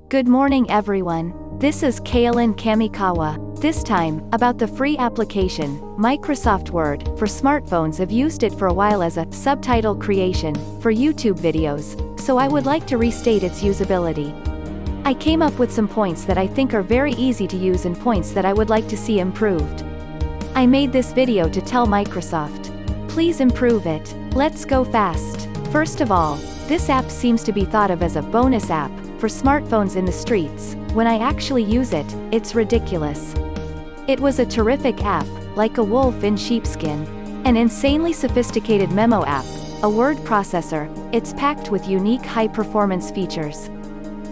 Good morning everyone. This is Kaylin Kamikawa. This time, about the free application, Microsoft Word, for smartphones. I've used it for a while as a subtitle creation for YouTube videos, so I would like to restate its usability. I came up with some points that I think are very easy to use and points that I would like to see improved. I made this video to tell Microsoft, please improve it. Let's go fast. First of all, this app seems to be thought of as a bonus app for smartphones in the streets. When I actually use it, it's ridiculous. It was a terrific app, like a wolf in sheepskin. An insanely sophisticated memo app, a word processor. It's packed with unique high-performance features.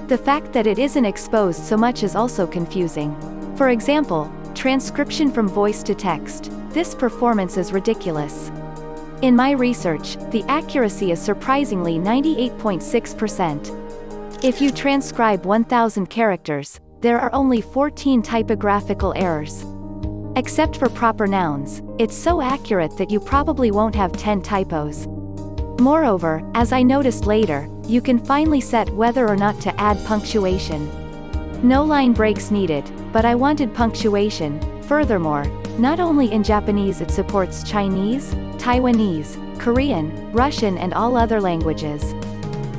The fact that it isn't exposed so much is also confusing. For example, transcription from voice to text. This performance is ridiculous. In my research, the accuracy is surprisingly 98.6%. If you transcribe 1,000 characters, there are only 14 typographical errors. Except for proper nouns, it's so accurate that you probably won't have 10 typos. Moreover, as I noticed later, you can finally set whether or not to add punctuation. No line breaks needed, but I wanted punctuation. Furthermore, not only in Japanese, it supports Chinese, Taiwanese, Korean, Russian and all other languages.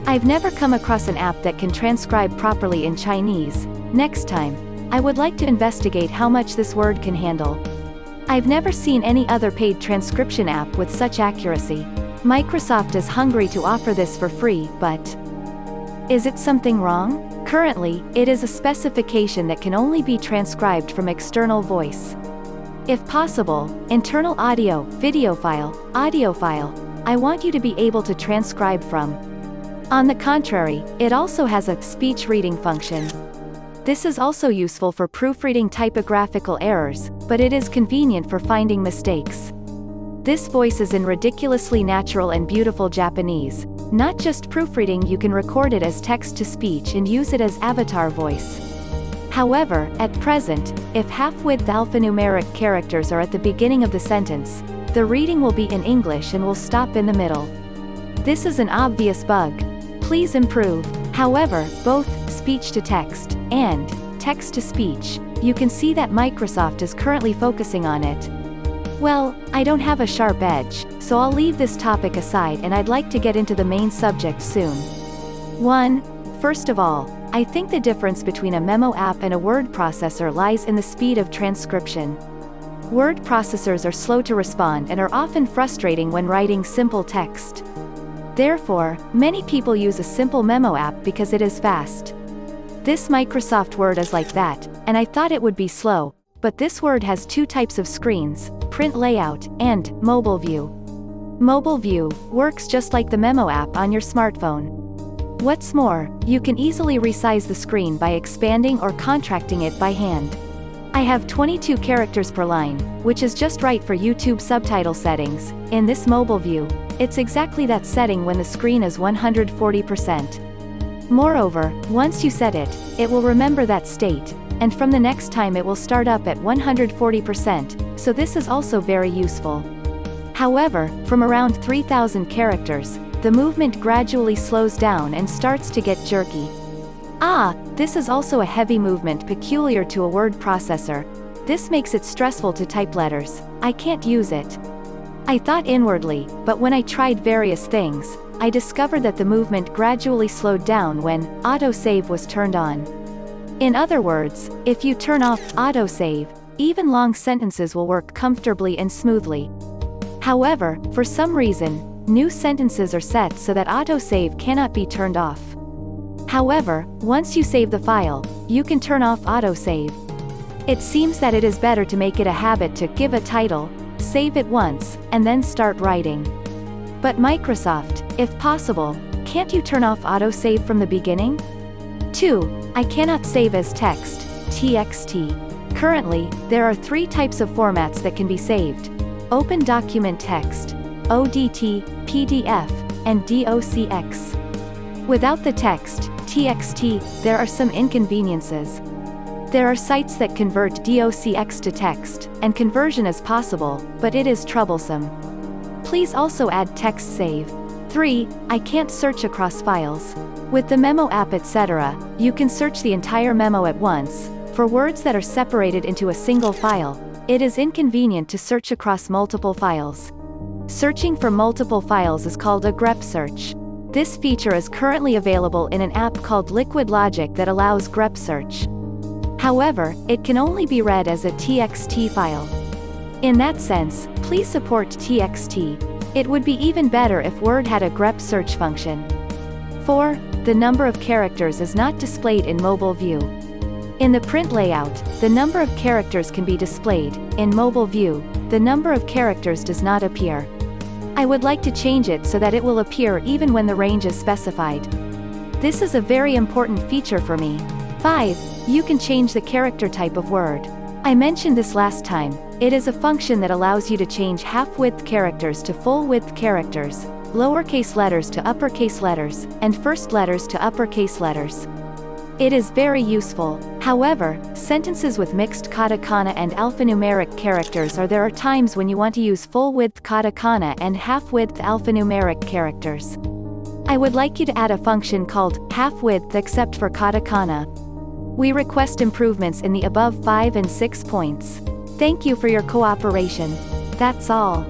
I've never come across an app that can transcribe properly in Chinese. Next time, I would like to investigate how much this word can handle. I've never seen any other paid transcription app with such accuracy. Microsoft is hungry to offer this for free, but is it something wrong? Currently, it is a specification that can only be transcribed from external voice. If possible, internal audio, video file, audio file, I want you to be able to transcribe from. On the contrary, it also has a speech reading function. This is also useful for proofreading typographical errors, but it is convenient for finding mistakes. This voice is in ridiculously natural and beautiful Japanese. Not just proofreading, you can record it as text-to-speech and use it as avatar voice. However, at present, if half-width alphanumeric characters are at the beginning of the sentence, the reading will be in English and will stop in the middle. This is an obvious bug. Please improve. However, both speech-to-text and text-to-speech, you can see that Microsoft is currently focusing on it. Well, I don't have a sharp edge, so I'll leave this topic aside and I'd like to get into the main subject soon. 1. First of all, I think the difference between a memo app and a word processor lies in the speed of transcription. Word processors are slow to respond and are often frustrating when writing simple text. Therefore, many people use a simple memo app because it is fast. This Microsoft Word is like that, and I thought it would be slow, but this Word has two types of screens, print layout, and mobile view. Mobile view works just like the memo app on your smartphone. What's more, you can easily resize the screen by expanding or contracting it by hand. I have 22 characters per line, which is just right for YouTube subtitle settings. In this mobile view, it's exactly that setting when the screen is 140%. Moreover, once you set it, it will remember that state, and from the next time it will start up at 140%, so this is also very useful. However, from around 3,000 characters, the movement gradually slows down and starts to get jerky. This is also a heavy movement peculiar to a word processor. This makes it stressful to type letters. I can't use it. I thought inwardly, but when I tried various things, I discovered that the movement gradually slowed down when autosave was turned on. In other words, if you turn off autosave, even long sentences will work comfortably and smoothly. However, for some reason, new sentences are set so that autosave cannot be turned off. However, once you save the file, you can turn off autosave. It seems that it is better to make it a habit to give a title, save it once, and then start writing. But Microsoft, if possible, can't you turn off autosave from the beginning? 2. I cannot save as text, TXT. Currently, there are 3 types of formats that can be saved: Open Document Text, ODT, PDF, and DOCX. Without the text, TXT, there are some inconveniences. There are sites that convert DOCX to text, and conversion is possible, but it is troublesome. Please also add text save. 3. I can't search across files. With the Memo app etc., you can search the entire memo at once. For words that are separated into a single file, it is inconvenient to search across multiple files. Searching for multiple files is called a grep search. This feature is currently available in an app called Liquid Logic that allows grep search. However, it can only be read as a TXT file. In that sense, please support TXT. It would be even better if Word had a grep search function. 4. The number of characters is not displayed in mobile view. In the print layout, the number of characters can be displayed. In mobile view, the number of characters does not appear. I would like to change it so that it will appear even when the range is specified. This is a very important feature for me. 5. You can change the character type of Word. I mentioned this last time. It is a function that allows you to change half-width characters to full-width characters, lowercase letters to uppercase letters, and first letters to uppercase letters. It is very useful. However, sentences with mixed katakana and alphanumeric characters there are times when you want to use full-width katakana and half-width alphanumeric characters. I would like you to add a function called half-width except for katakana. We request improvements in the above 5 and 6 points. Thank you for your cooperation. That's all.